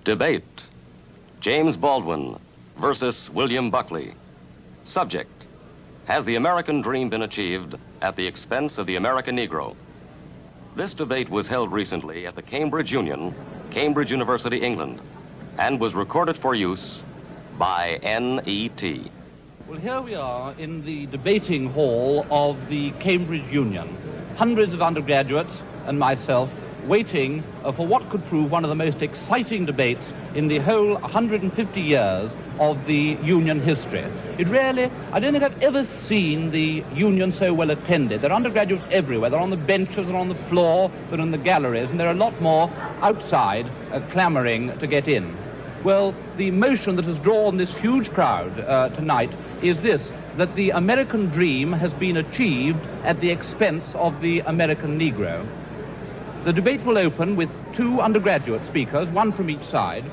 Debate. James Baldwin versus William Buckley. Subject. Has the American dream been achieved at the expense of the American Negro? This debate was held recently at the Cambridge Union, Cambridge University, England, and was recorded for use by NET. Well, here we are in the debating hall of the Cambridge Union. Hundreds of undergraduates and myself waiting for what could prove one of the most exciting debates in the whole 150 years of the Union history. I don't think I've ever seen the Union so well attended. There are undergraduates everywhere. They're on the benches, they're on the floor, they're in the galleries, and there are a lot more outside clamoring to get in. Well, the motion that has drawn this huge crowd tonight is this, that the American dream has been achieved at the expense of the American Negro. The debate will open with two undergraduate speakers, one from each side,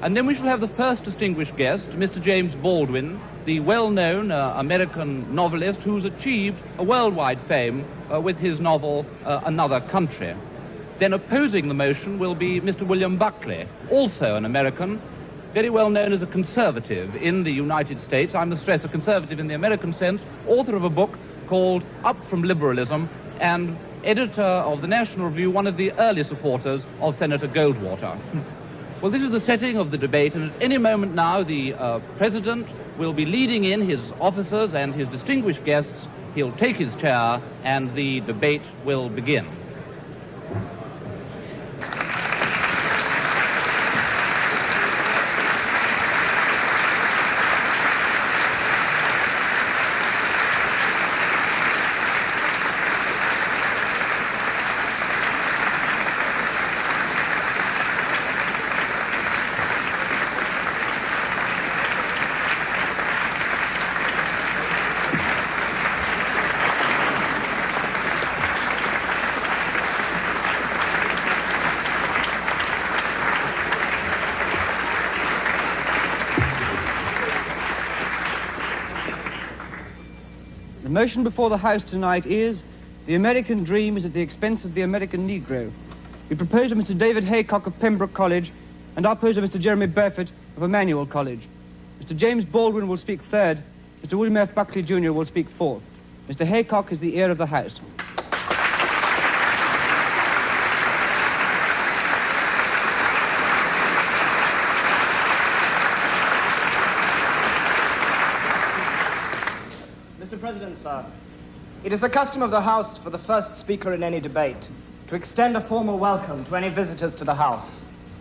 and then we shall have the first distinguished guest, Mr. James Baldwin, the well-known American novelist who's achieved a worldwide fame with his novel, Another Country. Then opposing the motion will be Mr. William Buckley, also an American, very well known as a conservative in the United States. I must stress a conservative in the American sense, author of a book called Up from Liberalism, and editor of the National Review, one of the early supporters of Senator Goldwater. Well, this is the setting of the debate, and at any moment now the President will be leading in his officers and his distinguished guests. He'll take his chair, and the debate will begin. The motion before the House tonight is, the American dream is at the expense of the American Negro. We propose to Mr. David Haycock of Pembroke College, and I propose to Mr. Jeremy Burford of Emmanuel College. Mr. James Baldwin will speak third. Mr. William F. Buckley Jr. will speak fourth. Mr. Haycock is the ear of the House. Mr. President, sir, it is the custom of the House for the first speaker in any debate to extend a formal welcome to any visitors to the House.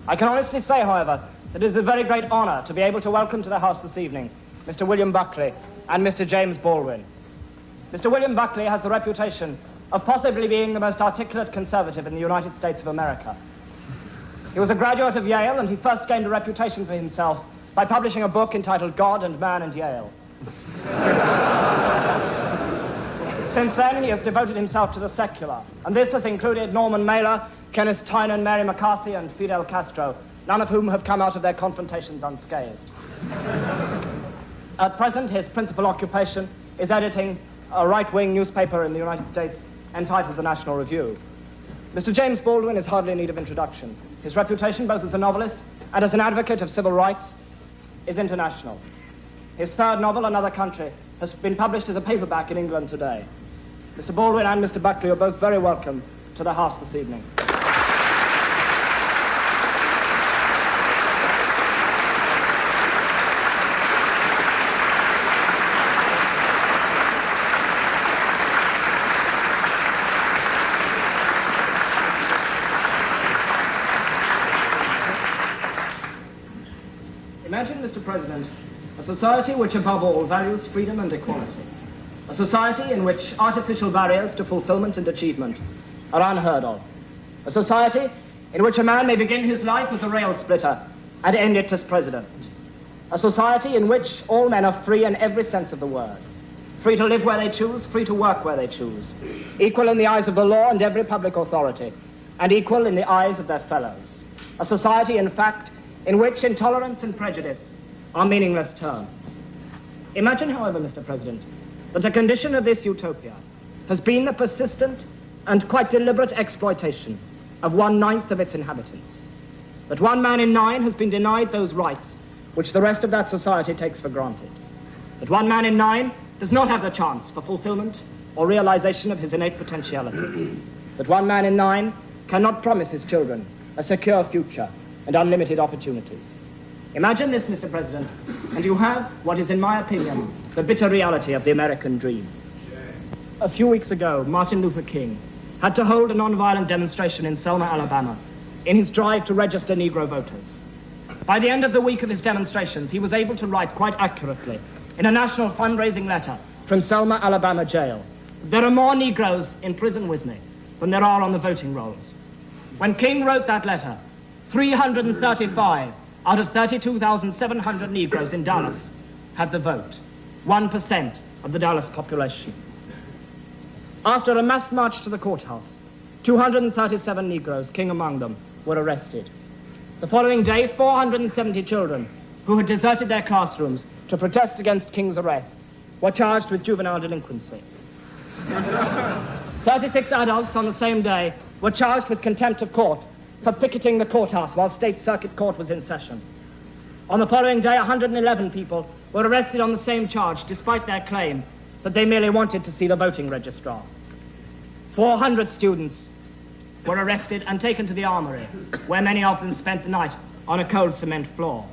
I can honestly say, however, that it is a very great honor to be able to welcome to the House this evening Mr. William Buckley and Mr. James Baldwin. Mr. William Buckley has the reputation of possibly being the most articulate conservative in the United States of America. He was a graduate of Yale, and he first gained a reputation for himself by publishing a book entitled God and Man and Yale. Since then, he has devoted himself to the secular, and this has included Norman Mailer, Kenneth Tynan, Mary McCarthy, and Fidel Castro, none of whom have come out of their confrontations unscathed. At present, his principal occupation is editing a right-wing newspaper in the United States entitled The National Review. Mr. James Baldwin is hardly in need of introduction. His reputation, both as a novelist and as an advocate of civil rights, is international. His third novel, Another Country, has been published as a paperback in England today. Mr. Baldwin and Mr. Buckley are both very welcome to the House this evening. Imagine, Mr. President, a society which above all values freedom and equality. A society in which artificial barriers to fulfillment and achievement are unheard of. A society in which a man may begin his life as a rail splitter and end it as president. A society in which all men are free in every sense of the word. Free to live where they choose, free to work where they choose. Equal in the eyes of the law and every public authority, and equal in the eyes of their fellows. A society, in fact, in which intolerance and prejudice are meaningless terms. Imagine, however, Mr. President, that a condition of this utopia has been the persistent and quite deliberate exploitation of 1/9 of its inhabitants. that 1 man in 9 has been denied those rights which the rest of that society takes for granted. That 1 man in 9 does not have the chance for fulfillment or realization of his innate potentialities. That 1 man in 9 cannot promise his children a secure future and unlimited opportunities. Imagine this, Mr. President, and you have what is, in my opinion, the bitter reality of the American dream. A few weeks ago, Martin Luther King had to hold a nonviolent demonstration in Selma, Alabama, in his drive to register Negro voters. By the end of the week of his demonstrations, he was able to write quite accurately in a national fundraising letter from Selma, Alabama jail, "There are more Negroes in prison with me than there are on the voting rolls." When King wrote that letter, 335 out of 32,700 Negroes in Dallas had the vote, 1% of the Dallas population. After a mass march to the courthouse, 237 Negroes, King among them, were arrested. The following day, 470 children who had deserted their classrooms to protest against King's arrest were charged with juvenile delinquency. 36 adults on the same day were charged with contempt of court for picketing the courthouse while State Circuit Court was in session. On the following day, 111 people were arrested on the same charge, despite their claim that they merely wanted to see the voting registrar. 400 students were arrested and taken to the armory, where many of them spent the night on a cold cement floor.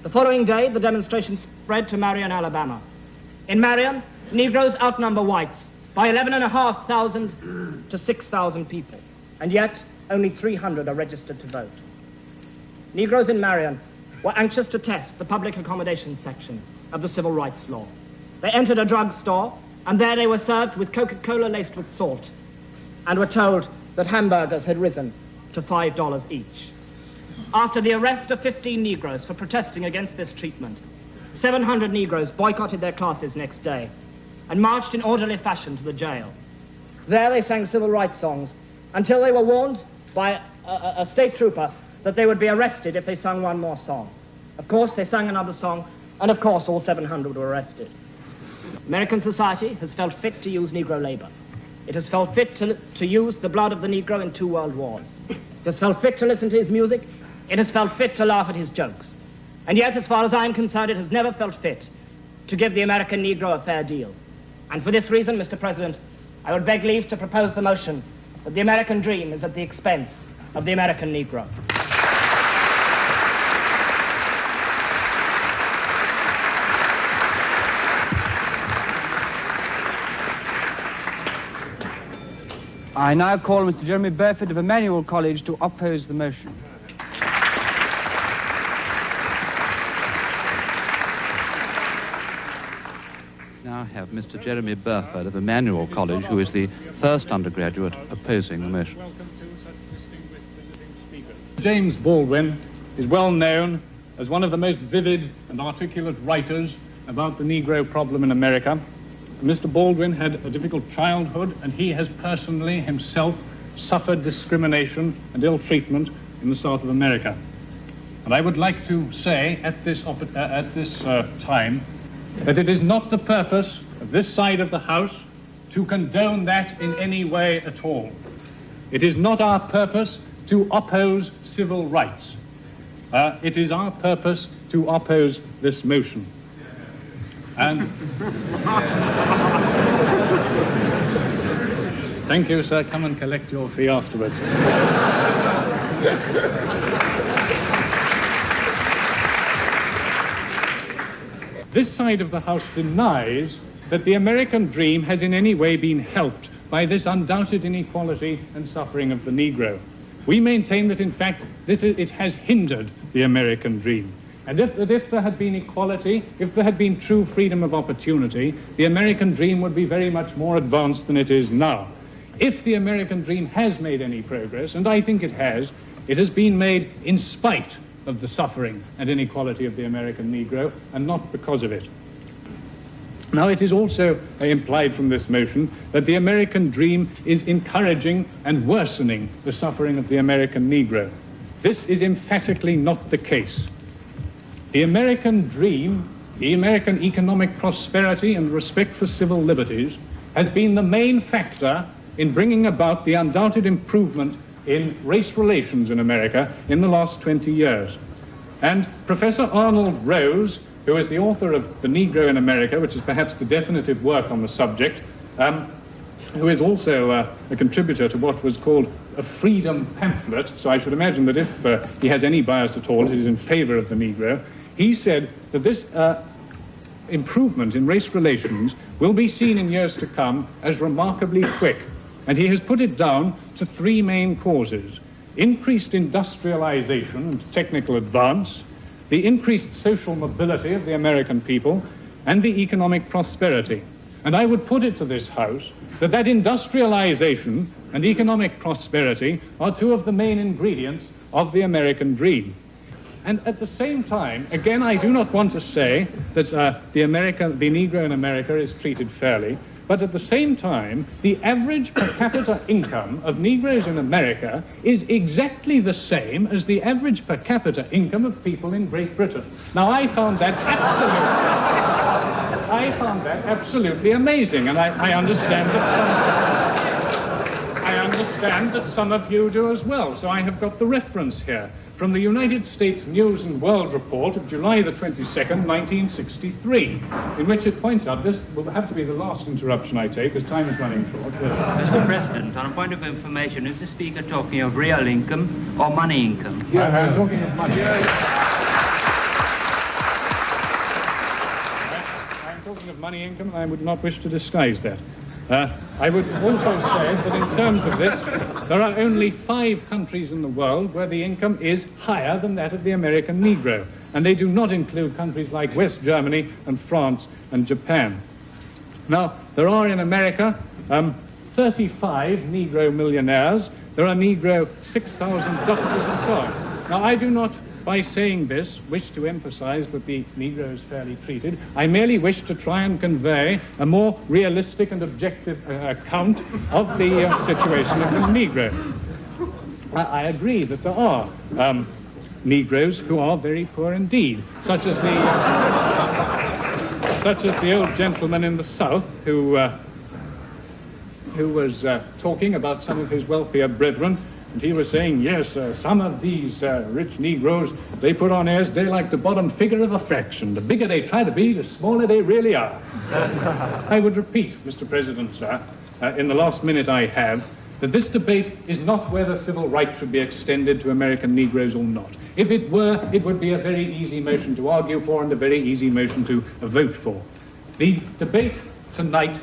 The following day, the demonstration spread to Marion, Alabama. In Marion, Negroes outnumber whites by 11,500 to 6,000 people, and yet only 300 are registered to vote. Negroes in Marion were anxious to test the public accommodation section of the civil rights law. They entered a drugstore, and there they were served with Coca-Cola laced with salt, and were told that hamburgers had risen to $5 each. After the arrest of 15 Negroes for protesting against this treatment, 700 Negroes boycotted their classes next day and marched in orderly fashion to the jail. There they sang civil rights songs until they were warned by a state trooper that they would be arrested if they sung one more song. Of course, they sang another song, and of course, all 700 were arrested. American society has felt fit to use Negro labor. It has felt fit to use the blood of the Negro in 2 world wars. It has felt fit to listen to his music. It has felt fit to laugh at his jokes. And yet, as far as I'm concerned, it has never felt fit to give the American Negro a fair deal. And for this reason, Mr. President, I would beg leave to propose the motion that the American dream is at the expense of the American Negro. I now call Mr. Jeremy Burford of Emmanuel College to oppose the motion. Now have Mr. Jeremy Burford of Emmanuel College, who is the first undergraduate opposing the motion. James Baldwin is well known as one of the most vivid and articulate writers about the Negro problem in America. Mr. Baldwin had a difficult childhood, and he has personally himself suffered discrimination and ill treatment in the South of America. And I would like to say at this time that it is not the purpose of this side of the House to condone that in any way at all. It is not our purpose to oppose civil rights. It is our purpose to oppose this motion. And thank you, sir. Come and collect your fee afterwards. This side of the House denies that the American dream has in any way been helped by this undoubted inequality and suffering of the Negro. We maintain that, in fact, it has hindered the American dream. And if there had been equality, if there had been true freedom of opportunity, the American dream would be very much more advanced than it is now. If the American dream has made any progress, and I think it has been made in spite of the suffering and inequality of the American Negro, and not because of it. Now, it is also implied from this motion that the American dream is encouraging and worsening the suffering of the American Negro. This is emphatically not the case. The American dream, the American economic prosperity and respect for civil liberties, has been the main factor in bringing about the undoubted improvement in race relations in America in the last 20 years. And Professor Arnold Rose, who is the author of The Negro in America, which is perhaps the definitive work on the subject, who is also a contributor to what was called a freedom pamphlet, so I should imagine that if he has any bias at all, it is in favor of the Negro. He said that this improvement in race relations will be seen in years to come as remarkably quick, and he has put it down to three main causes: increased industrialization and technical advance, the increased social mobility of the American people, and the economic prosperity. And I would put it to this House that industrialization and economic prosperity are two of the main ingredients of the American dream. And at the same time, again, I do not want to say that the Negro in America is treated fairly, but at the same time, the average per capita income of Negroes in America is exactly the same as the average per capita income of people in Great Britain. Now, I found that absolutely amazing, and I understand that some of you do as well. So I have got the reference here from the United States News and World Report of July the 22nd, 1963, in which it points out, this will have to be the last interruption I take, as time is running short. Mr. President, on a point of information, is the Speaker talking of real income or money income? I'm talking of money. I'm talking of money income, and I would not wish to disguise that. I would also say that in terms of this, there are only 5 countries in the world where the income is higher than that of the American Negro, and they do not include countries like West Germany and France and Japan. Now, there are in America 35 Negro millionaires. There are Negro 6,000 doctors and so on. Now, I do not, by saying this, wish to emphasize that the Negro is fairly treated. I merely wish to try and convey a more realistic and objective account of the situation of the Negro. I agree that there are Negroes who are very poor indeed, such as the old gentleman in the South who was talking about some of his wealthier brethren. And he was saying, yes, some of these rich Negroes, they put on airs, they're like the bottom figure of a fraction. The bigger they try to be, the smaller they really are. I would repeat, Mr. President, sir, in the last minute I have, that this debate is not whether civil rights should be extended to American Negroes or not. If it were, it would be a very easy motion to argue for and a very easy motion to vote for. The debate tonight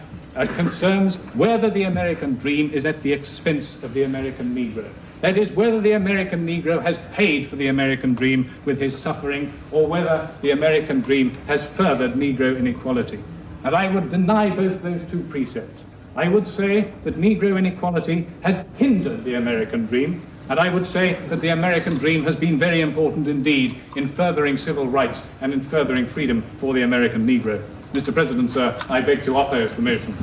concerns whether the American dream is at the expense of the American Negro. That is, whether the American Negro has paid for the American dream with his suffering, or whether the American dream has furthered Negro inequality. And I would deny both those two precepts. I would say that Negro inequality has hindered the American dream, and I would say that the American dream has been very important indeed in furthering civil rights and in furthering freedom for the American Negro. Mr. President, sir, I beg to oppose the motion.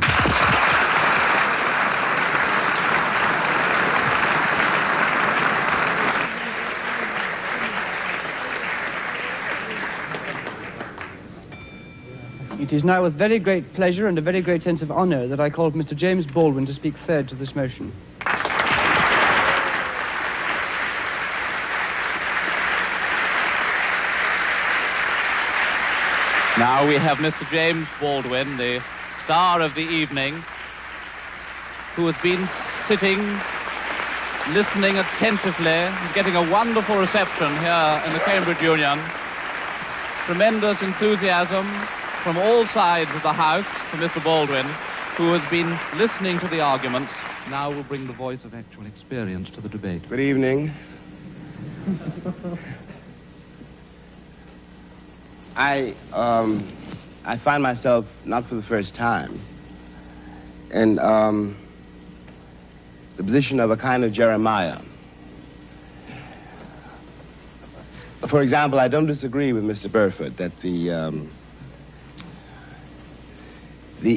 It is now with very great pleasure and a very great sense of honor that I call Mr. James Baldwin to speak third to this motion. Now we have Mr. James Baldwin, the star of the evening, who has been sitting, listening attentively, and getting a wonderful reception here in the Cambridge Union. Tremendous enthusiasm from all sides of the House for Mr. Baldwin, who has been listening to the arguments. Now will bring the voice of actual experience to the debate. Good evening. I find myself, not for the first time, in the position of a kind of Jeremiah. For example, I don't disagree with Mr. Burford that the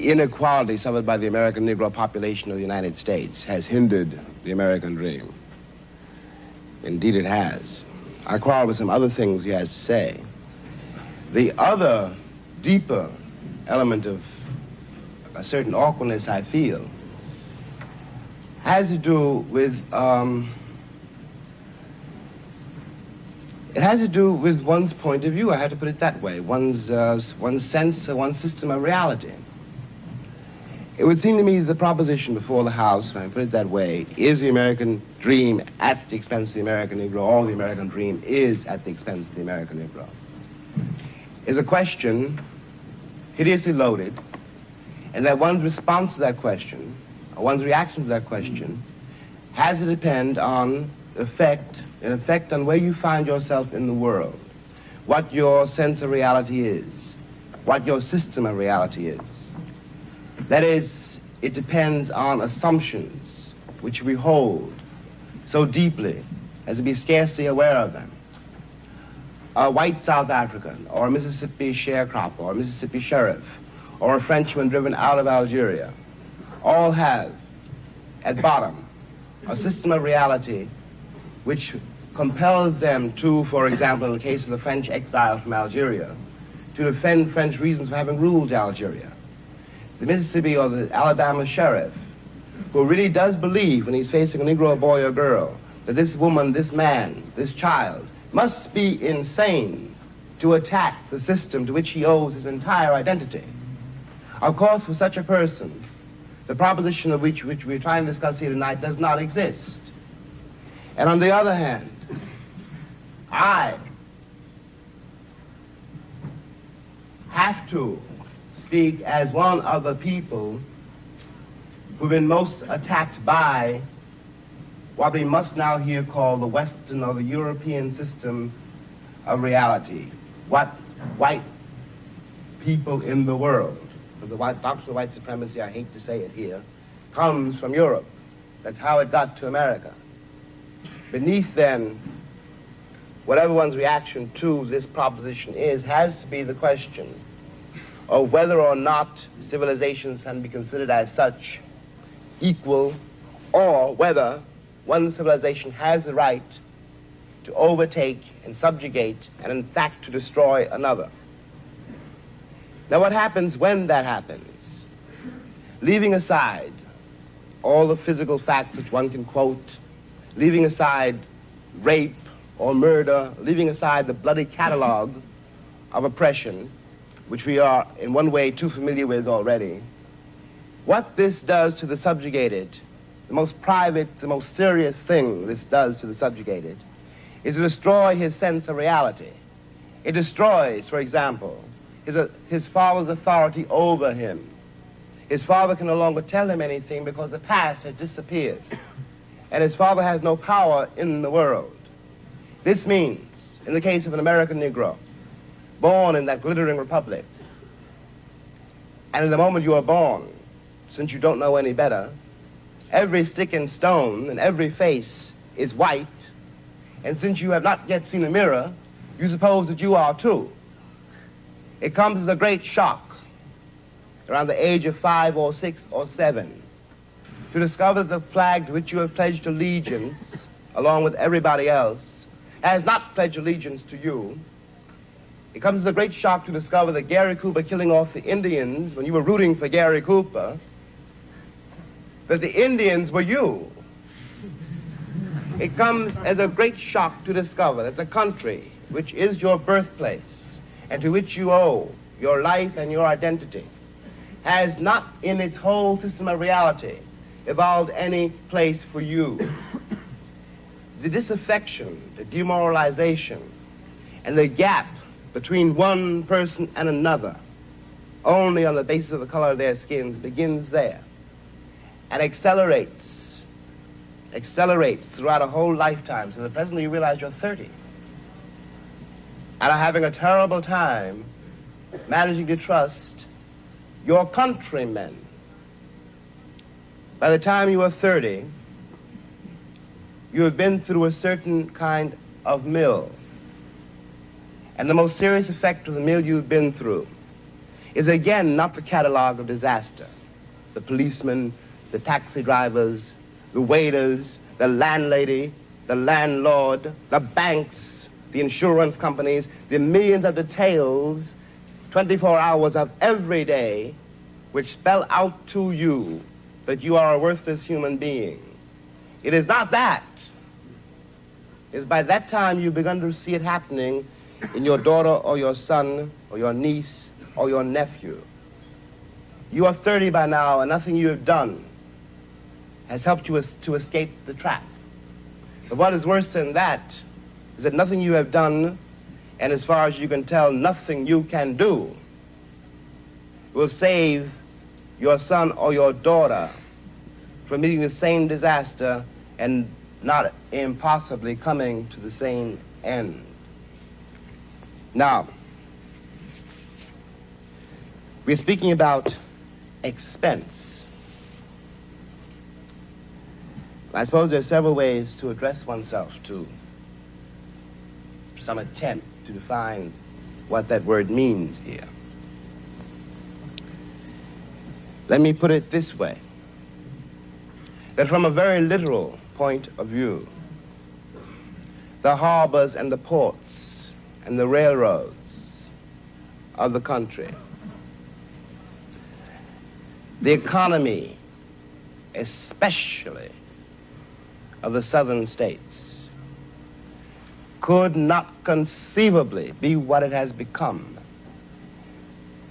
inequality suffered by the American Negro population of the United States has hindered the American dream. Indeed it has. I quarrel with some other things he has to say. The other, deeper element of a certain awkwardness I feel has to do with It has to do with one's point of view, I have to put it that way, one's sense, one's system of reality. It would seem to me that the proposition before the House, if I put it that way, is the American dream at the expense of the American Negro, or the American dream is at the expense of the American Negro, is a question hideously loaded, and that one's response to that question, or one's reaction to that question, has to depend on an effect on where you find yourself in the world, what your sense of reality is, what your system of reality is. That is, it depends on assumptions which we hold so deeply as to be scarcely aware of them. A white South African, or a Mississippi sharecropper, or a Mississippi sheriff, or a Frenchman driven out of Algeria, all have, at bottom, a system of reality which compels them to, for example, in the case of the French exile from Algeria, to defend French reasons for having ruled Algeria. The Mississippi or the Alabama sheriff, who really does believe when he's facing a Negro boy or girl that this woman, this man, this child must be insane to attack the system to which he owes his entire identity. Of course, for such a person, the proposition of which we're trying to discuss here tonight does not exist. And on the other hand, I have to speak as one of the people who've been most attacked by what we must now here call the Western or the European system of reality. What white people in the world, because the doctrine of white supremacy, I hate to say it here, comes from Europe. That's how it got to America. Beneath, then, whatever one's reaction to this proposition is, has to be the question of whether or not civilizations can be considered as such equal, or whether one civilization has the right to overtake and subjugate and in fact to destroy another. Now what happens when that happens? Leaving aside all the physical facts which one can quote, leaving aside rape or murder, leaving aside the bloody catalog of oppression, which we are in one way too familiar with already, what this does to the subjugated, the most private, the most serious thing this does to the subjugated, is to destroy his sense of reality. It destroys, for example, his father's authority over him. His father can no longer tell him anything because the past has disappeared, and his father has no power in the world. This means, in the case of an American Negro, born in that glittering republic, and in the moment you are born, since you don't know any better, every stick and stone and every face is white, and since you have not yet seen a mirror, you suppose that you are too. It comes as a great shock around the age of 5 or 6 or 7 to discover that the flag to which you have pledged allegiance, along with everybody else, has not pledged allegiance to you. It comes as a great shock to discover that Gary Cooper killing off the Indians when you were rooting for Gary Cooper, that the Indians were you. It comes as a great shock to discover that the country, which is your birthplace, and to which you owe your life and your identity, has not in its whole system of reality evolved any place for you. The disaffection, the demoralization, and the gap between one person and another, only on the basis of the color of their skins, begins there and accelerates throughout a whole lifetime, so that presently you realize you're 30 and are having a terrible time managing to trust your countrymen. By the time you are 30, you have been through a certain kind of mill. And the most serious effect of the mill you've been through is again not the catalog of disaster. The policemen, the taxi drivers, the waiters, the landlady, the landlord, the banks, the insurance companies, the millions of details, 24 hours of every day, which spell out to you that you are a worthless human being. It is not that. is by that time you've begun to see it happening in your daughter or your son or your niece or your nephew. You are 30 by now, and nothing you have done has helped you to escape the trap. But what is worse than that is that nothing you have done, and as far as you can tell, nothing you can do, will save your son or your daughter from meeting the same disaster and not impossibly coming to the same end. Now, we're speaking about expense. I suppose there are several ways to address oneself to some attempt to define what that word means here. Let me put it this way, that from a very literal point of view, the harbors and the ports and the railroads of the country, the economy, especially of the southern states, could not conceivably be what it has become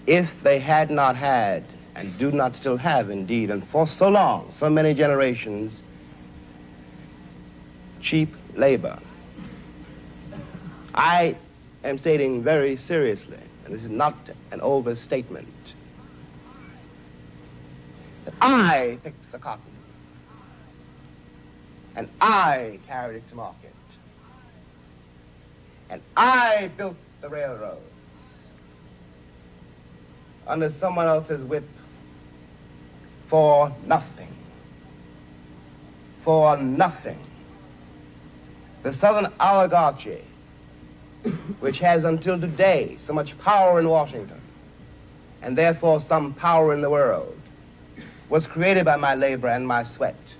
if they had not had, and do not still have indeed, and for so long, so many generations, cheap labor. I am stating very seriously, and this is not an overstatement, that I picked the cotton, and I carried it to market, and I built the railroads under someone else's whip for nothing. For nothing. The Southern oligarchy, which has until today so much power in Washington, and therefore some power in the world, was created by my labor and my sweat,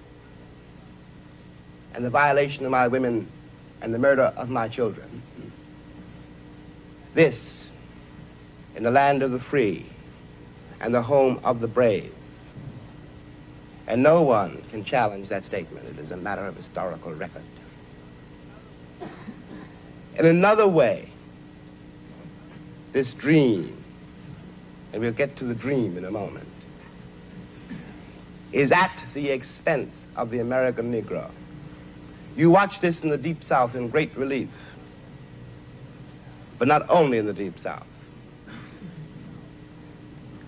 and the violation of my women and the murder of my children. This, in the land of the free and the home of the brave. And no one can challenge that statement. It is a matter of historical record. In another way, this dream, and we'll get to the dream in a moment, is at the expense of the American Negro. You watch this in the Deep South in great relief, but not only in the Deep South.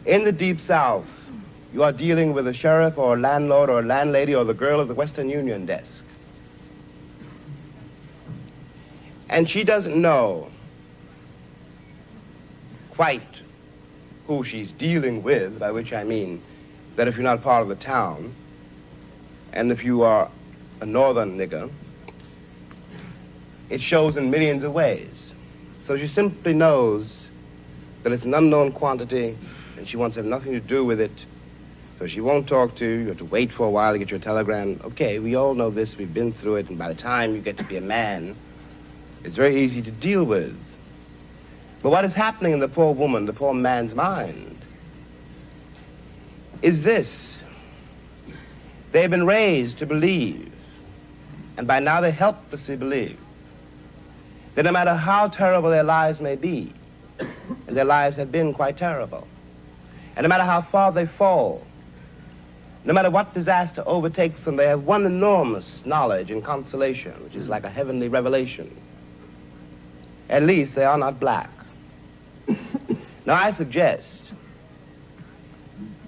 In the Deep South, you are dealing with a sheriff or a landlord or a landlady or the girl at the Western Union desk. And she doesn't know quite who she's dealing with, by which I mean that if you're not part of the town, and if you are a northern nigger, it shows in millions of ways. So she simply knows that it's an unknown quantity, and she wants to have nothing to do with it. So she won't talk to you. You have to wait for a while to get your telegram. Okay, we all know this. We've been through it. And by the time you get to be a man, it's very easy to deal with. But what is happening in the poor woman, the poor man's mind, is this. They've been raised to believe, and by now they helplessly believe, that no matter how terrible their lives may be, and their lives have been quite terrible, and no matter how far they fall, no matter what disaster overtakes them, they have one enormous knowledge and consolation, which is like a heavenly revelation. At least they are not black. Now I suggest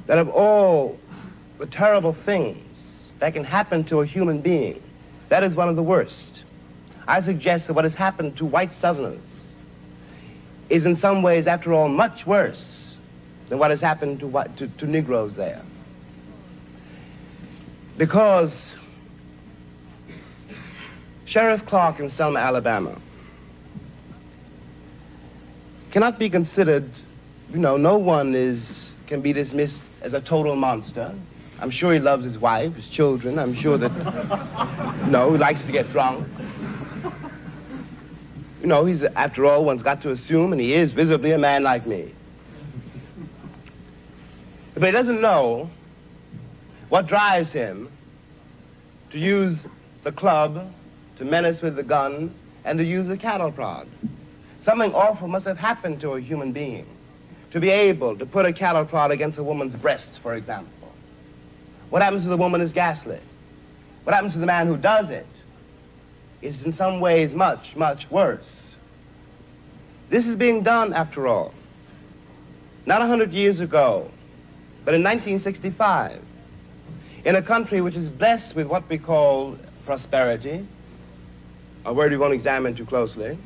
that of all the terrible things that can happen to a human being, that is one of the worst. I suggest that what has happened to white Southerners is in some ways, after all, much worse than what has happened to Negroes there. Because Sheriff Clark in Selma, Alabama, cannot be considered, no one can be dismissed as a total monster. I'm sure he loves his wife, his children. I'm sure that, he likes to get drunk. He's, after all, one's got to assume, and he is visibly a man like me. But he doesn't know what drives him to use the club to menace with the gun, and to use a cattle prod. Something awful must have happened to a human being to be able to put a cattle prod against a woman's breast, for example. What happens to the woman is ghastly. What happens to the man who does it is in some ways much, much worse. This is being done, after all, not 100 years ago, but in 1965, in a country which is blessed with what we call prosperity, a word we won't examine too closely,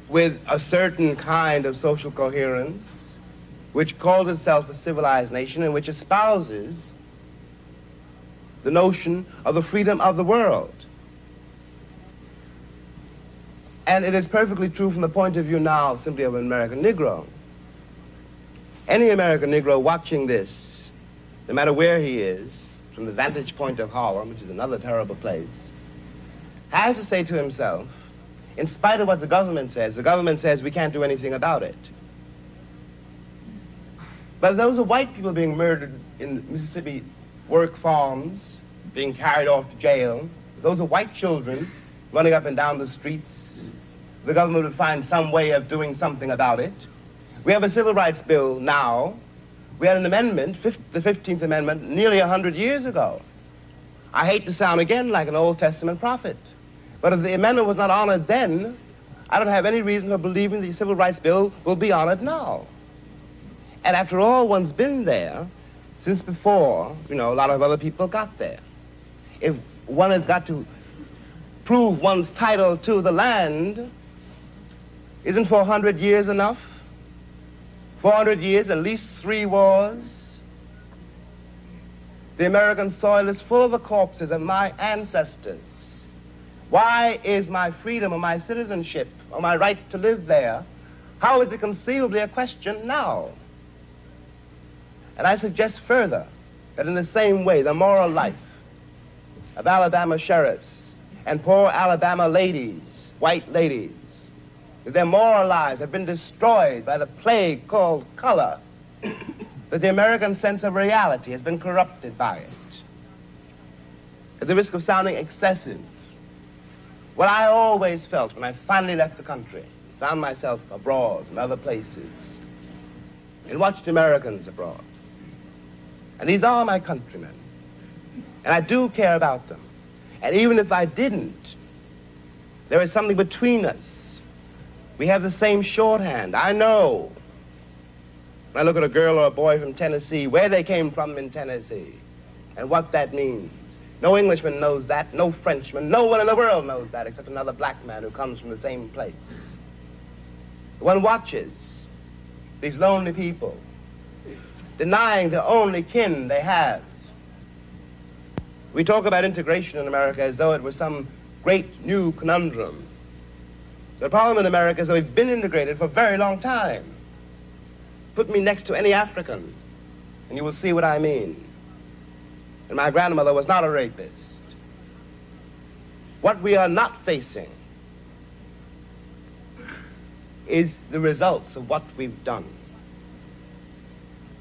with a certain kind of social coherence, which calls itself a civilized nation and which espouses the notion of the freedom of the world. And it is perfectly true from the point of view now simply of an American Negro. Any American Negro watching this, no matter where he is, from the vantage point of Harlem, which is another terrible place, has to say to himself, in spite of what the government says we can't do anything about it. But if those are white people being murdered in Mississippi work farms, being carried off to jail, if those are white children running up and down the streets, the government would find some way of doing something about it. We have a civil rights bill now. We had an amendment, the 15th Amendment, nearly 100 years ago. I hate to sound again like an Old Testament prophet, but if the amendment was not honored then, I don't have any reason for believing the civil rights bill will be honored now. And after all, one's been there since before, a lot of other people got there. If one has got to prove one's title to the land, isn't 400 years enough? 400 years, at least 3 wars. The American soil is full of the corpses of my ancestors. Why is my freedom or my citizenship or my right to live there, how is it conceivably a question now? And I suggest further that in the same way, the moral life of Alabama sheriffs and poor Alabama ladies, white ladies, their moral lives have been destroyed by the plague called color, that the American sense of reality has been corrupted by it. At the risk of sounding excessive, what I always felt when I finally left the country, found myself abroad in other places, and watched Americans abroad. And these are my countrymen. And I do care about them. And even if I didn't, there is something between us. We have the same shorthand. I know, when I look at a girl or a boy from Tennessee, where they came from in Tennessee, and what that means. No Englishman knows that, no Frenchman, no one in the world knows that except another black man who comes from the same place. One watches these lonely people denying the only kin they have. We talk about integration in America as though it was some great new conundrum. The problem in America is that we've been integrated for a very long time. Put me next to any African, and you will see what I mean. And my grandmother was not a rapist. What we are not facing is the results of what we've done.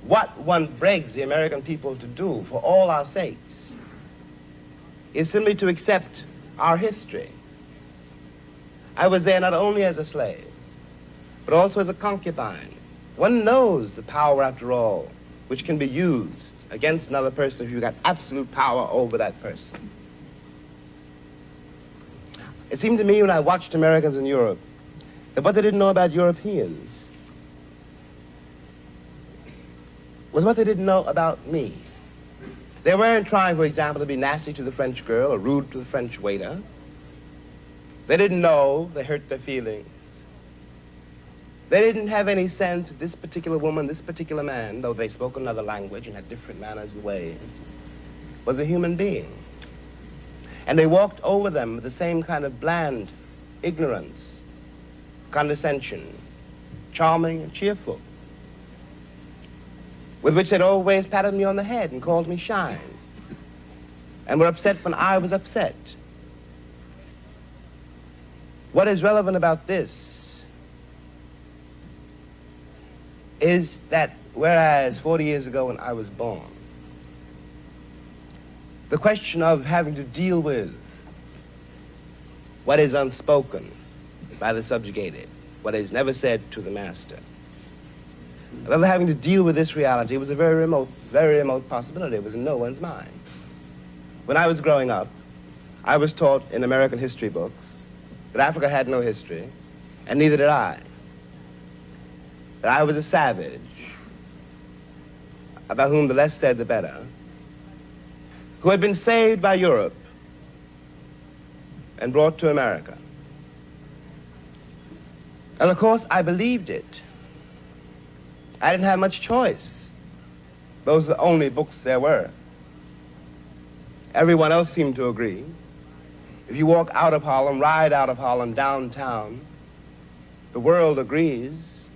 What one begs the American people to do for all our sakes is simply to accept our history. I was there not only as a slave, but also as a concubine. One knows the power, after all, which can be used against another person if you've got absolute power over that person. It seemed to me when I watched Americans in Europe that what they didn't know about Europeans was what they didn't know about me. They weren't trying, for example, to be nasty to the French girl or rude to the French waiter. They didn't know they hurt their feelings. They didn't have any sense that this particular woman, this particular man, though they spoke another language and had different manners and ways, was a human being. And they walked over them with the same kind of bland ignorance, condescension, charming and cheerful, with which they'd always patted me on the head and called me shine, and were upset when I was upset. What is relevant about this is that whereas 40 years ago when I was born, the question of having to deal with what is unspoken by the subjugated, what is never said to the master. However, having to deal with this reality was a very remote possibility. It was in no one's mind. When I was growing up, I was taught in American history books that Africa had no history, and neither did I. That I was a savage, about whom the less said the better, who had been saved by Europe and brought to America. And of course, I believed it. I didn't have much choice. Those are the only books there were. Everyone else seemed to agree. If you walk out of Harlem, ride out of Harlem, downtown, the world agrees.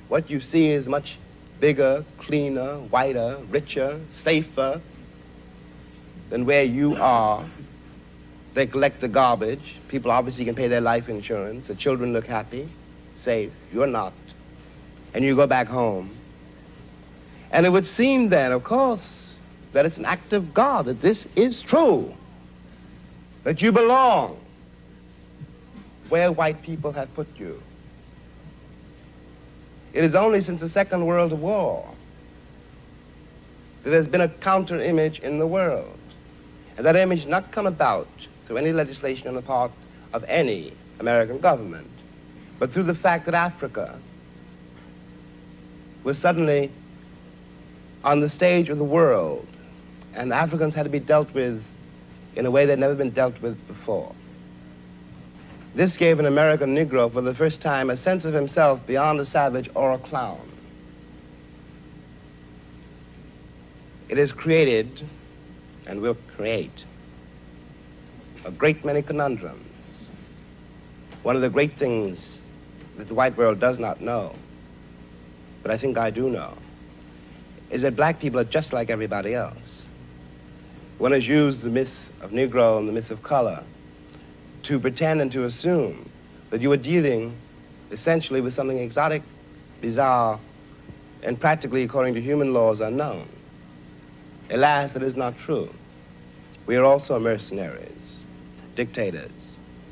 What you see is much bigger, cleaner, whiter, richer, safer than where you are. They collect the garbage. People obviously can pay their life insurance. The children look happy, safe. You're not. And you go back home. And it would seem then, of course, that it's an act of God, that this is true, that you belong where white people have put you. It is only since the Second World War that there's been a counter-image in the world. And that image not come about through any legislation on the part of any American government, but through the fact that Africa was suddenly on the stage of the world, and Africans had to be dealt with in a way that had never been dealt with before. This gave an American Negro for the first time a sense of himself beyond a savage or a clown. It has created, and will create, a great many conundrums. One of the great things that the white world does not know, but I think I do know, is that black people are just like everybody else. One has used the myth of Negro and the myth of color to pretend and to assume that you are dealing essentially with something exotic, bizarre, and practically, according to human laws, unknown. Alas, that is not true. We are also mercenaries, dictators,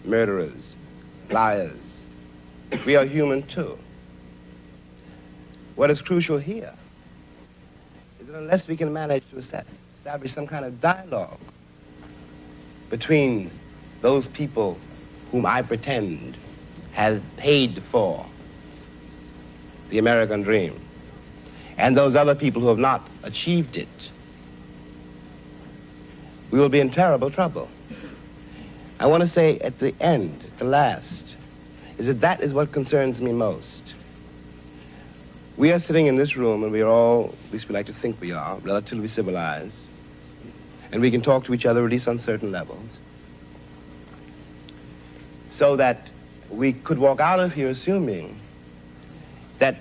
murderers, liars. We are human too. What is crucial here is that unless we can manage to establish some kind of dialogue between those people whom I pretend have paid for the American dream and those other people who have not achieved it, we will be in terrible trouble. I want to say at the end, at the last, is that is what concerns me most. We are sitting in this room, and we are all, at least we like to think we are, relatively civilized, and we can talk to each other at least on certain levels, so that we could walk out of here assuming that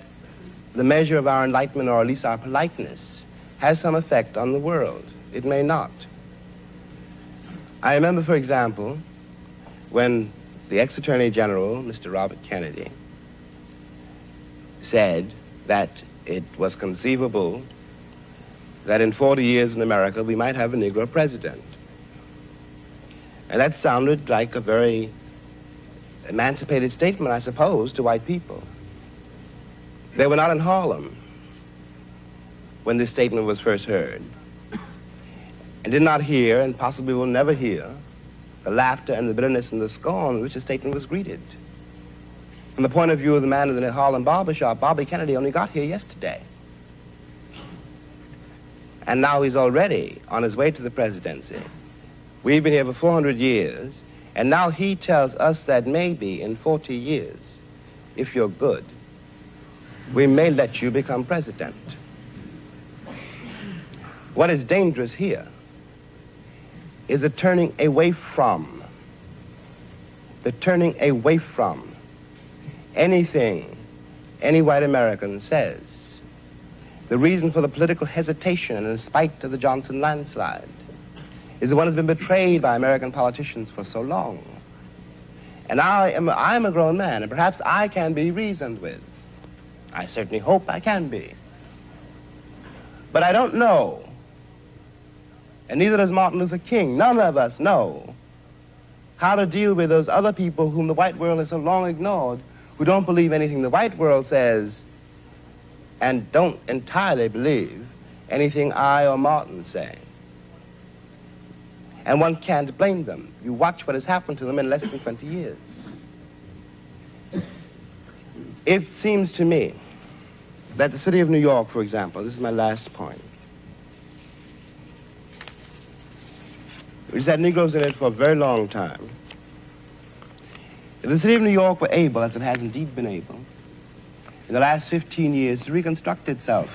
the measure of our enlightenment, or at least our politeness, has some effect on the world. It may not. I remember, for example, when the ex-Attorney General, Mr. Robert Kennedy, said that it was conceivable that in 40 years in America we might have a Negro president. And that sounded like a very emancipated statement, I suppose, to white people. They were not in Harlem when this statement was first heard, and did not hear, and possibly will never hear, the laughter and the bitterness and the scorn with which the statement was greeted. From the point of view of the man in the Harlem barbershop, Bobby Kennedy only got here yesterday. And now he's already on his way to the presidency. We've been here for 400 years, and now he tells us that maybe in 40 years, if you're good, we may let you become president. What is dangerous here is the turning away from anything any white American says. The reason for the political hesitation in spite of the Johnson landslide is the one that's been betrayed by American politicians for so long. And I am a grown man, and perhaps I can be reasoned with. I certainly hope I can be. But I don't know, and neither does Martin Luther King. None of us know how to deal with those other people whom the white world has so long ignored, who don't believe anything the white world says and don't entirely believe anything I or Martin say. And one can't blame them. You watch what has happened to them in less than 20 years. It seems to me that the city of New York, for example, this is my last point, which has had Negroes in it for a very long time. If the city of New York were able, as it has indeed been able, in the last 15 years to reconstruct itself,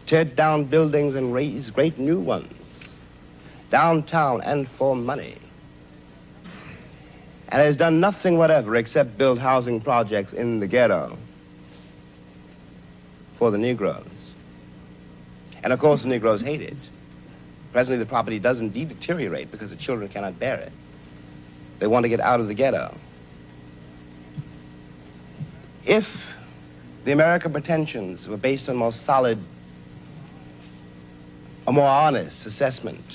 tear down buildings and raise great new ones, downtown and for money, and has done nothing whatever except build housing projects in the ghetto for the Negroes. And of course the Negroes hate it. Presently the property does indeed deteriorate because the children cannot bear it. They want to get out of the ghetto. If the American pretensions were based on more solid, a more honest assessment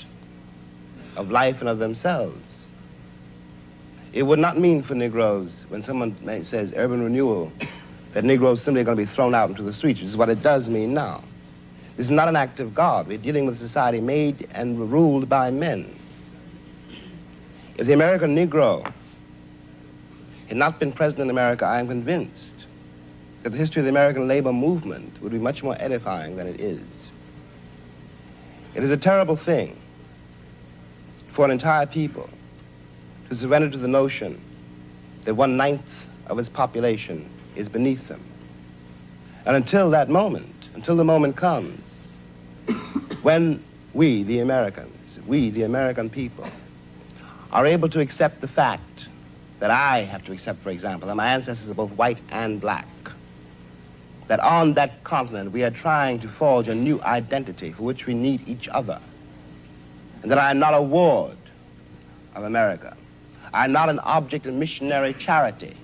of life and of themselves, it would not mean for Negroes, when someone says urban renewal, that Negroes simply are going to be thrown out into the streets, which is what it does mean now. This is not an act of God. We're dealing with a society made and ruled by men. If the American Negro had not been present in America, I am convinced that the history of the American labor movement would be much more edifying than it is. It is a terrible thing for an entire people to surrender to the notion that 1/9 of its population is beneath them. And until that moment, until the moment comes when we, the American people, are able to accept the fact that I have to accept, for example, that my ancestors are both white and black, that on that continent we are trying to forge a new identity for which we need each other, and that I am not a ward of America. I am not an object of missionary charity.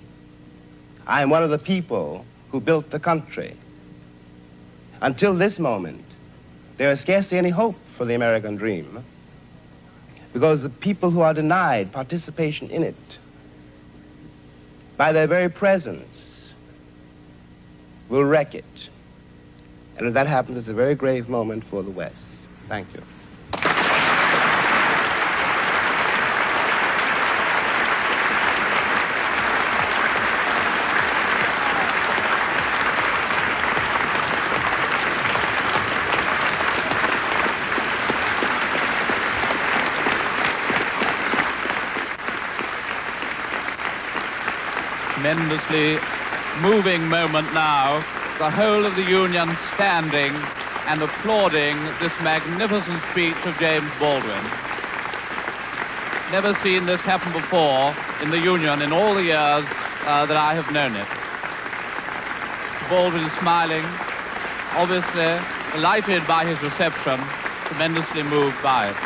I am one of the people who built the country. Until this moment, there is scarcely any hope for the American dream, because the people who are denied participation in it, by their very presence, will wreck it. And if that happens, it's a very grave moment for the West. Thank you. Tremendously moving moment now, the whole of the Union standing and applauding this magnificent speech of James Baldwin. Never seen this happen before in the Union in all the years that I have known it. Baldwin is smiling, obviously delighted by his reception, tremendously moved by it.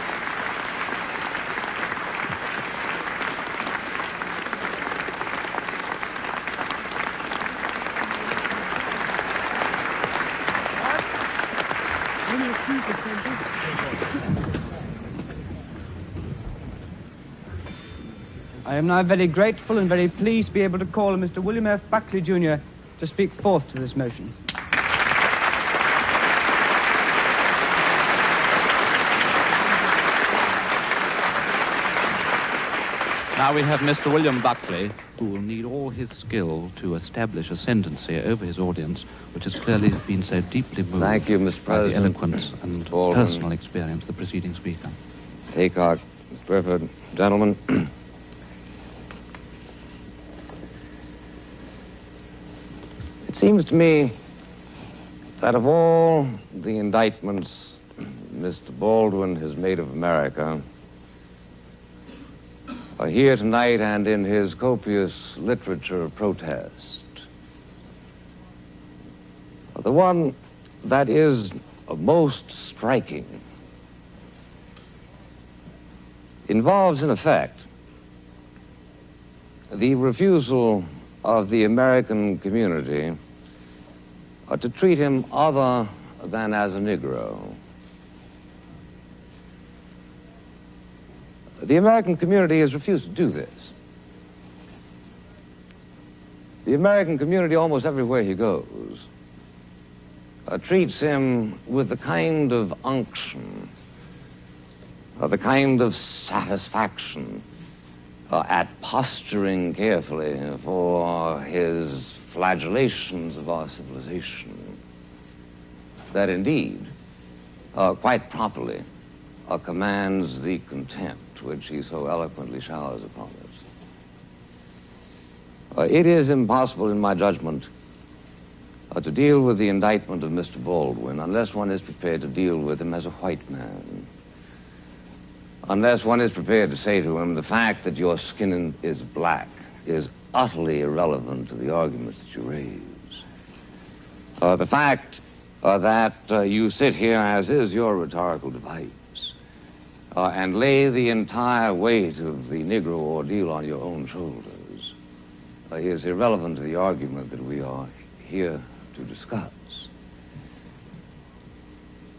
I am now very grateful and very pleased to be able to call on Mr. William F. Buckley, Jr. to speak forth to this motion. Now we have Mr. William Buckley, who will need all his skill to establish ascendancy over his audience, which has clearly been so deeply moved. Thank you, Mr. by the President. eloquence and Baldwin. personal experience of the preceding speaker. Haycock, Mr. Burford, gentlemen. It seems to me that of all the indictments Mr. Baldwin has made of America, here tonight and in his copious literature of protest, the one that is most striking involves, in effect, the refusal of the American community to treat him other than as a Negro. The American community has refused to do this. The American community, almost everywhere he goes, treats him with the kind of unction, the kind of satisfaction at posturing carefully for his flagellations of our civilization, that indeed, quite properly, commands the contempt which he so eloquently showers upon us. It is impossible, in my judgment, to deal with the indictment of Mr. Baldwin unless one is prepared to deal with him as a white man. Unless one is prepared to say to him, the fact that your skin is black is utterly irrelevant to the arguments that you raise. The fact that you sit here, as is your rhetorical device, and lay the entire weight of the Negro ordeal on your own shoulders is irrelevant to the argument that we are here to discuss.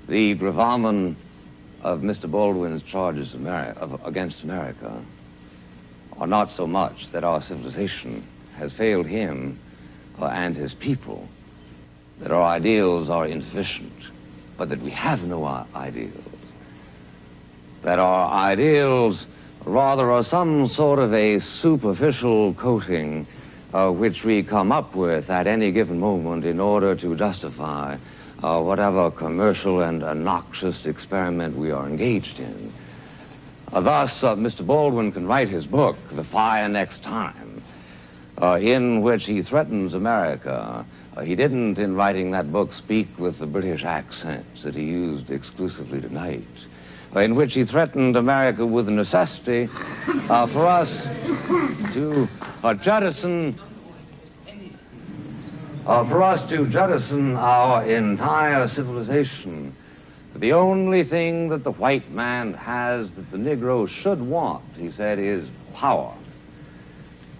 The gravamen of Mr. Baldwin's charges against America are not so much that our civilization has failed him and his people, that our ideals are insufficient, but that we have no ideals. That our ideals rather are some sort of a superficial coating which we come up with at any given moment in order to justify whatever commercial and noxious experiment we are engaged in. Thus, Mr. Baldwin can write his book, The Fire Next Time, in which he threatens America. He didn't, in writing that book, speak with the British accents that he used exclusively tonight, in which he threatened America with the necessity for us to jettison our entire civilization. The only thing that the white man has that the Negro should want, he said, is power.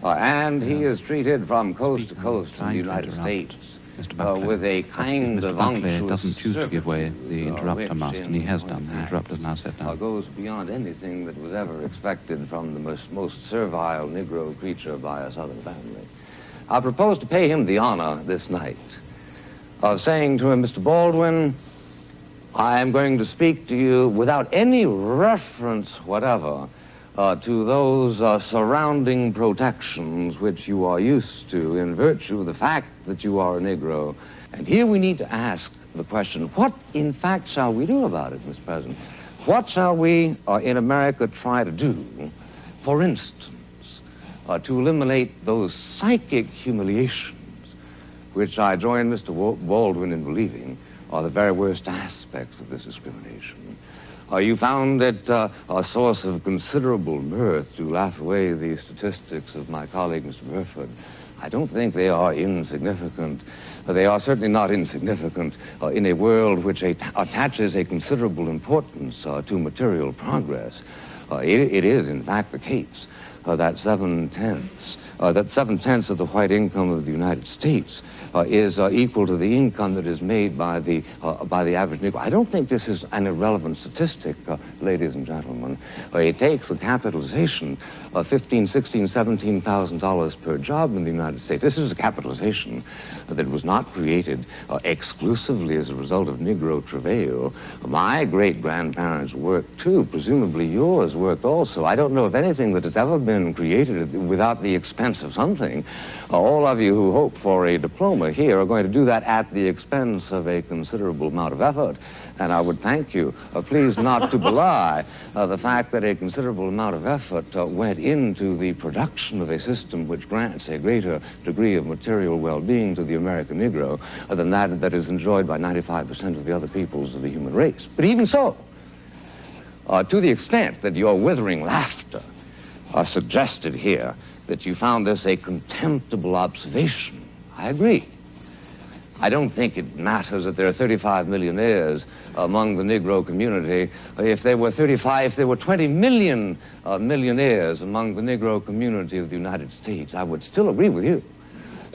And he is treated from coast to coast in the United States Mr. Buckley. With a kind Mr. of Buckley unctuous doesn't choose to give way. The interrupter must, and he has done. The interrupter is now set down. Goes beyond anything that was ever expected from the most servile Negro creature by a Southern family. I propose to pay him the honor this night of saying to him, Mr. Baldwin, I am going to speak to you without any reference whatever to those surrounding protections which you are used to in virtue of the fact that you are a Negro. And here we need to ask the question, what in fact shall we do about it, Mr. President? What shall we in America try to do, for instance, to eliminate those psychic humiliations which I join Mr. Baldwin in believing are the very worst aspects of this discrimination? You found it a source of considerable mirth to laugh away the statistics of my colleague, Mr. Burford. I don't think they are insignificant. They are certainly not insignificant in a world which attaches a considerable importance to material progress. It is, in fact, the case that seven-tenths of the white income of the United States is equal to the income that is made by the average Negro. I don't think this is an irrelevant statistic, ladies and gentlemen. It takes a capitalization of $15,000, $16,000, $17,000 per job in the United States. This is a capitalization that was not created exclusively as a result of Negro travail. My great-grandparents worked too. Presumably yours worked also. I don't know of anything that has ever been created without the expense of something. All of you who hope for a diploma here are going to do that at the expense of a considerable amount of effort. And I would thank you, please not to belie the fact that a considerable amount of effort went into the production of a system which grants a greater degree of material well-being to the American Negro than that is enjoyed by 95% of the other peoples of the human race. But even so, to the extent that your withering laughter suggested here that you found this a contemptible observation, I agree. I don't think it matters that there are 35 millionaires among the Negro community. If there were 20 million millionaires among the Negro community of the United States, I would still agree with you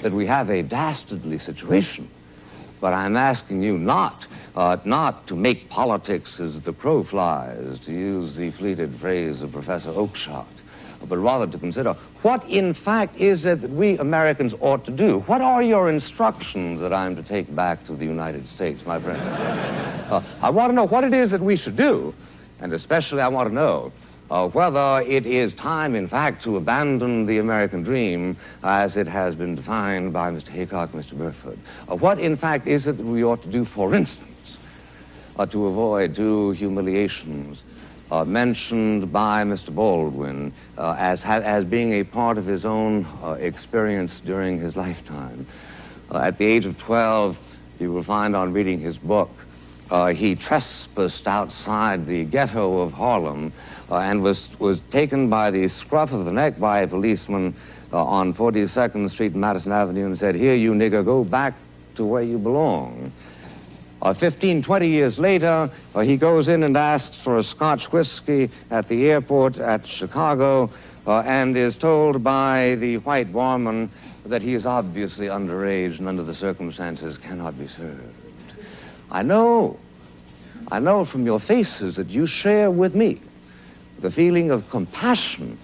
that we have a dastardly situation But I'm asking you not to make politics as the crow flies, to use the fleeted phrase of Professor Oakeshott, but rather to consider what, in fact, is it that we Americans ought to do? What are your instructions that I'm to take back to the United States, my friend? I want to know what it is that we should do, and especially I want to know whether it is time, in fact, to abandon the American dream as it has been defined by Mr. Haycock and Mr. Burford. What, in fact, is it that we ought to do, for instance, to avoid two humiliations mentioned by Mr. Baldwin as being a part of his own experience during his lifetime. At the age of 12, you will find on reading his book, he trespassed outside the ghetto of Harlem and was taken by the scruff of the neck by a policeman on 42nd Street and Madison Avenue and said, "Here, you nigger, go back to where you belong." 15, 20 years later, he goes in and asks for a Scotch whiskey at the airport at Chicago and is told by the white barman that he is obviously underage and under the circumstances cannot be served. I know from your faces that you share with me the feeling of compassion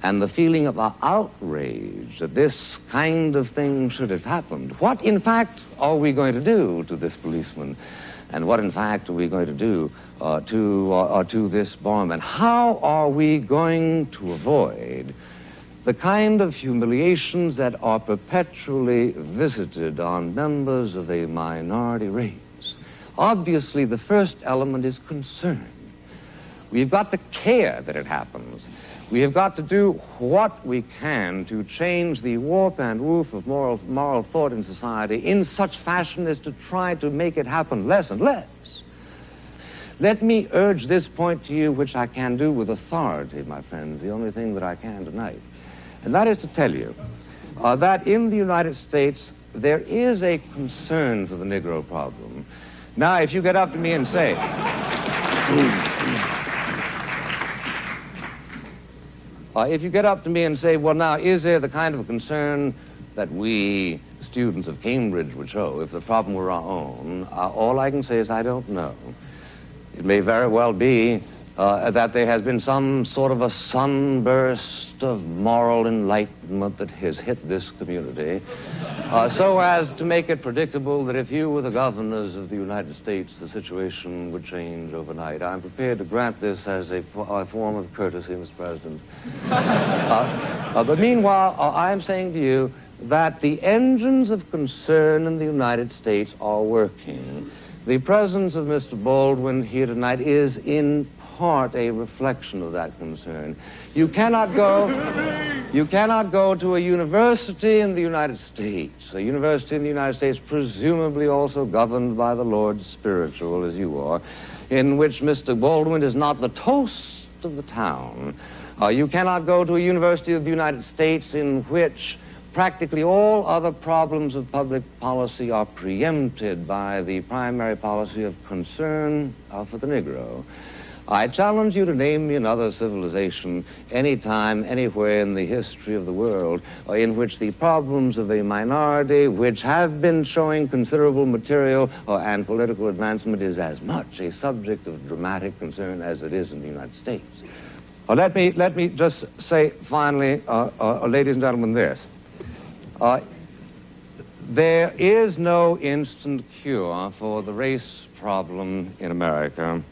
and the feeling of outrage that this kind of thing should have happened. What, in fact, are we going to do to this policeman? And what, in fact, are we going to do to this barman? How are we going to avoid the kind of humiliations that are perpetually visited on members of a minority race? Obviously, the first element is concern. We've got to care that it happens. We have got to do what we can to change the warp and woof of moral thought in society in such fashion as to try to make it happen less and less. Let me urge this point to you, which I can do with authority, my friends, the only thing that I can tonight. And that is to tell you that in the United States, there is a concern for the Negro problem. Now, if you get up to me and say... if you get up to me and say, well, now, is there the kind of concern that we, students of Cambridge, would show if the problem were our own? All I can say is I don't know. It may very well be that there has been some sort of a sunburst of moral enlightenment that has hit this community, so as to make it predictable that if you were the governors of the United States, the situation would change overnight. I'm prepared to grant this as a form of courtesy, Mr. President. But meanwhile, I'm saying to you that the engines of concern in the United States are working. The presence of Mr. Baldwin here tonight is in part a reflection of that concern. You cannot go to a university in the United States, a university in the United States presumably also governed by the Lord Spiritual, as you are, in which Mr. Baldwin is not the toast of the town. You cannot go to a university of the United States in which practically all other problems of public policy are preempted by the primary policy of concern for the Negro. I challenge you to name me another civilization, anytime, anywhere in the history of the world, in which the problems of a minority, which have been showing considerable material and political advancement, is as much a subject of dramatic concern as it is in the United States. Let me just say finally, ladies and gentlemen, this. There is no instant cure for the race problem in America.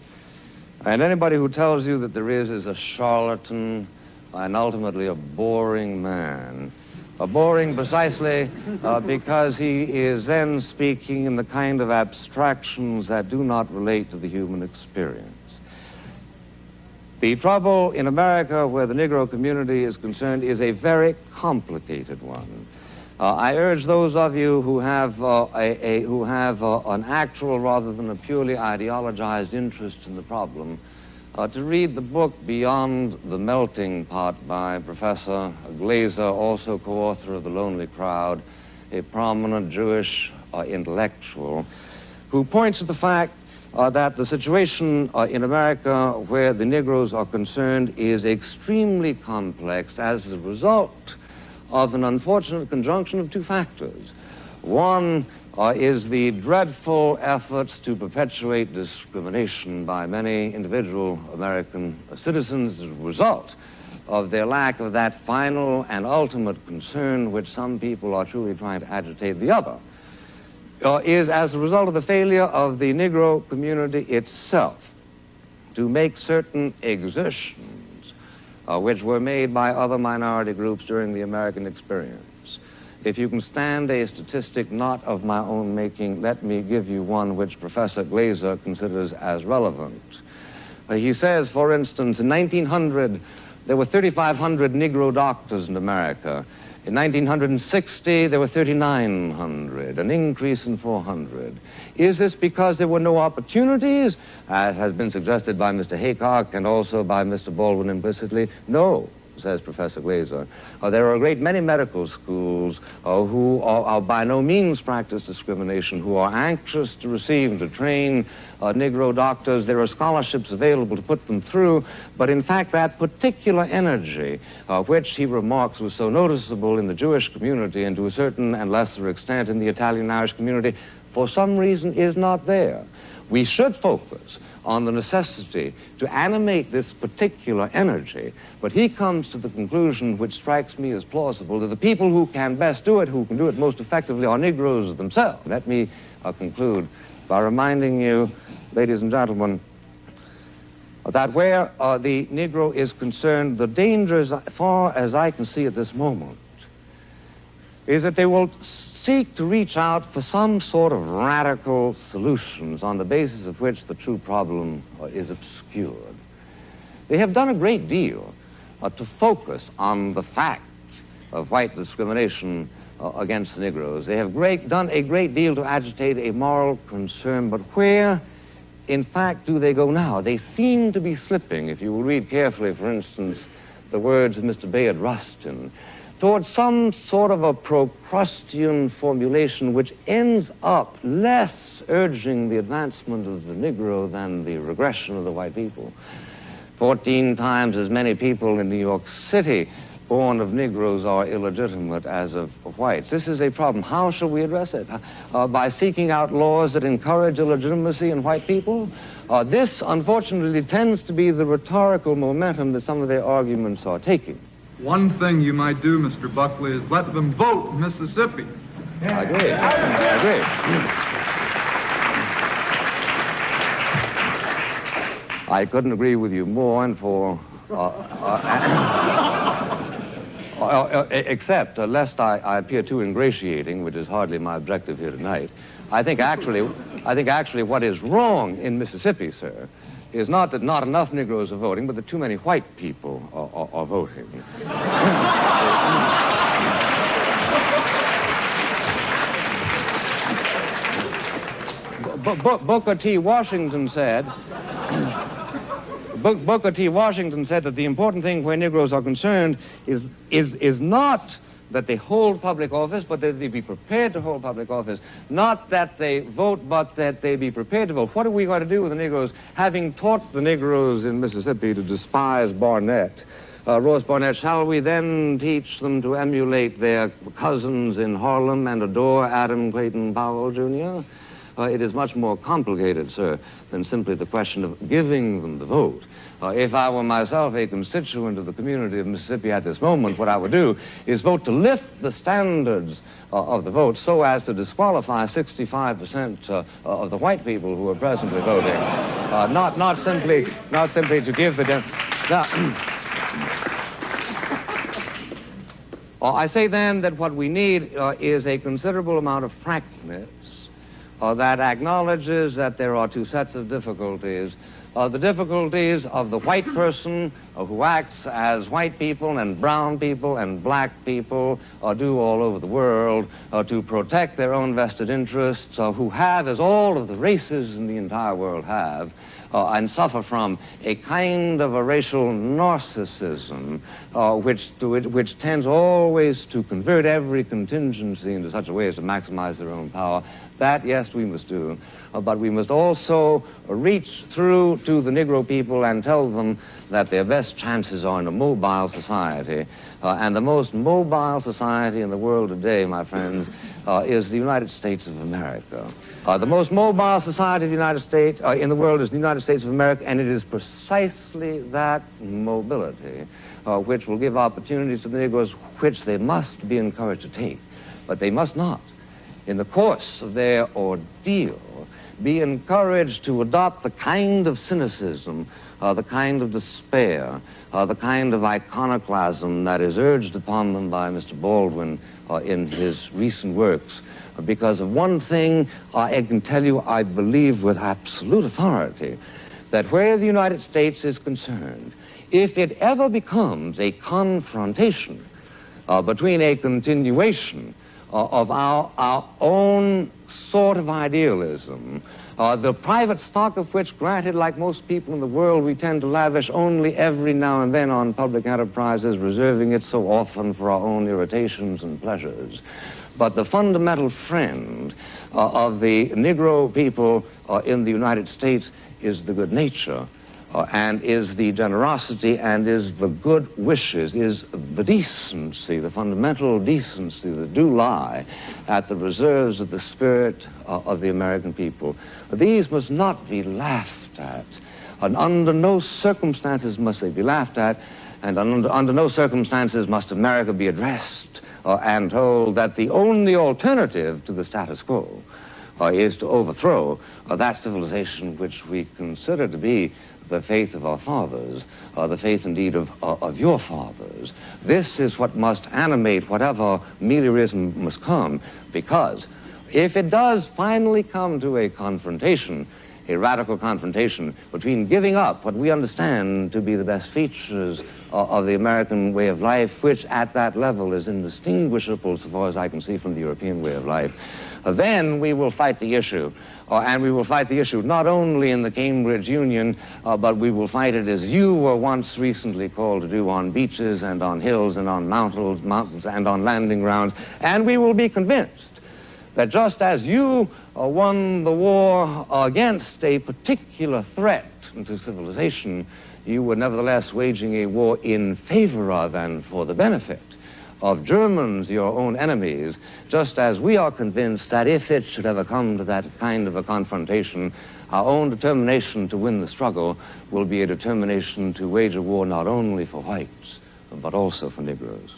And anybody who tells you that there is a charlatan and ultimately a boring man. Boring precisely because he is then speaking in the kind of abstractions that do not relate to the human experience. The trouble in America where the Negro community is concerned is a very complicated one. I urge those of you who have an actual rather than a purely ideologized interest in the problem to read the book Beyond the Melting Pot by Professor Glaser, also co-author of The Lonely Crowd, a prominent Jewish intellectual, who points to the fact that the situation in America where the Negroes are concerned is extremely complex as a result of an unfortunate conjunction of two factors. One is the dreadful efforts to perpetuate discrimination by many individual American citizens as a result of their lack of that final and ultimate concern which some people are truly trying to agitate. The other is as a result of the failure of the Negro community itself to make certain exertions which were made by other minority groups during the American experience. If you can stand a statistic not of my own making, let me give you one which Professor Glaser considers as relevant. He says, for instance, in 1900, there were 3,500 Negro doctors in America. In 1960, there were 3,900, an increase in 400. Is this because there were no opportunities, as has been suggested by Mr. Haycock and also by Mr. Baldwin implicitly? No, says Professor Glaser. There are a great many medical schools who are by no means practice discrimination, who are anxious to receive and to train Negro doctors. There are scholarships available to put them through, but in fact that particular energy, which he remarks was so noticeable in the Jewish community and to a certain and lesser extent in the Italian-Irish community, for some reason is not there. We should focus on the necessity to animate this particular energy, but he comes to the conclusion, which strikes me as plausible, that the people who can best do it, who can do it most effectively, are Negroes themselves. Let me conclude by reminding you, ladies and gentlemen, that where the Negro is concerned, the danger, as far as I can see at this moment, is that they will seek to reach out for some sort of radical solutions on the basis of which the true problem is obscured. They have done a great deal to focus on the fact of white discrimination against the Negroes. They have done a great deal to agitate a moral concern, but where, in fact, do they go now? They seem to be slipping, if you will read carefully, for instance, the words of Mr. Bayard Rustin, towards some sort of a Procrustean formulation which ends up less urging the advancement of the Negro than the regression of the white people. 14 times as many people in New York City born of Negroes are illegitimate as of whites. This is a problem. How shall we address it? By seeking out laws that encourage illegitimacy in white people? This, unfortunately, tends to be the rhetorical momentum that some of their arguments are taking. One thing you might do, Mr. Buckley, is let them vote in Mississippi. I agree. I agree. I couldn't agree with you more, and for except lest I appear too ingratiating, which is hardly my objective here tonight. I think actually what is wrong in Mississippi, sir, is not that not enough Negroes are voting, but that too many white people are voting. Booker T. Washington said that the important thing where Negroes are concerned is not that they hold public office, but that they be prepared to hold public office. Not that they vote, but that they be prepared to vote. What are we going to do with the Negroes, having taught the Negroes in Mississippi to despise Ross Barnett? Shall we then teach them to emulate their cousins in Harlem and adore Adam Clayton Powell, Jr.? It is much more complicated, sir, than simply the question of giving them the vote. If I were myself a constituent of the community of Mississippi at this moment, what I would do is vote to lift the standards of the vote so as to disqualify 65% of the white people who are presently voting. Not simply to give the... Now, I say then that what we need is a considerable amount of frankness that acknowledges that there are two sets of difficulties. The difficulties of the white person who acts as white people and brown people and black people do all over the world to protect their own vested interests, who have, as all of the races in the entire world have, and suffer from a kind of a racial narcissism which tends always to convert every contingency into such a way as to maximize their own power. That, yes, we must do. But we must also reach through to the Negro people and tell them that their best best chances are in a mobile society. And the most mobile society in the world today, my friends, is the United States of America. The most mobile society of the United States, in the world is the United States of America, and it is precisely that mobility which will give opportunities to the Negroes which they must be encouraged to take. But they must not, in the course of their ordeal, be encouraged to adopt the kind of cynicism, the kind of despair, the kind of iconoclasm that is urged upon them by Mr. Baldwin in his recent works. Because of one thing, I can tell you, I believe with absolute authority, that where the United States is concerned, if it ever becomes a confrontation between a continuation of our own sort of idealism, the private stock of which, granted, like most people in the world, we tend to lavish only every now and then on public enterprises, reserving it so often for our own irritations and pleasures. But the fundamental friend of the Negro people in the United States is the good nature, and is the generosity, and is the good wishes, is the decency, the fundamental decency that do lie at the reserves of the spirit of the American people. These must not be laughed at, and under no circumstances must they be laughed at, and under no circumstances must America be addressed and told that the only alternative to the status quo is to overthrow that civilization which we consider to be the faith of our fathers, the faith indeed of your fathers. This is what must animate whatever meliorism must come, because if it does finally come to a confrontation, a radical confrontation between giving up what we understand to be the best features of the American way of life, which at that level is indistinguishable, so far as I can see, from the European way of life, then we will fight the issue. And we will fight the issue not only in the Cambridge Union, but we will fight it as you were once recently called to do, on beaches and on hills and on mountains and on landing grounds. And we will be convinced that just as you won the war against a particular threat to civilization, you were nevertheless waging a war in favor of and for the benefit of Germans, your own enemies, just as we are convinced that if it should ever come to that kind of a confrontation, our own determination to win the struggle will be a determination to wage a war not only for whites, but also for Negroes.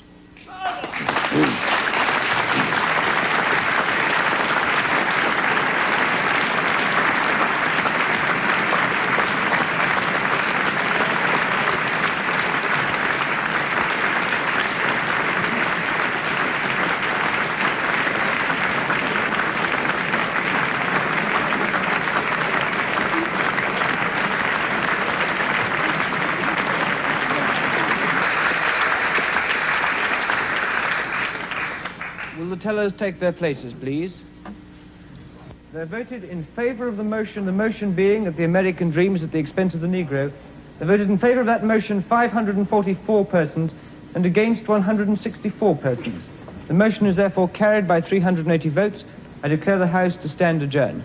Will the tellers take their places, please? They voted in favor of the motion being that the American dream is at the expense of the Negro. They voted in favor of that motion 544 persons and against 164 persons. The motion is therefore carried by 380 votes. I declare the House to stand adjourned.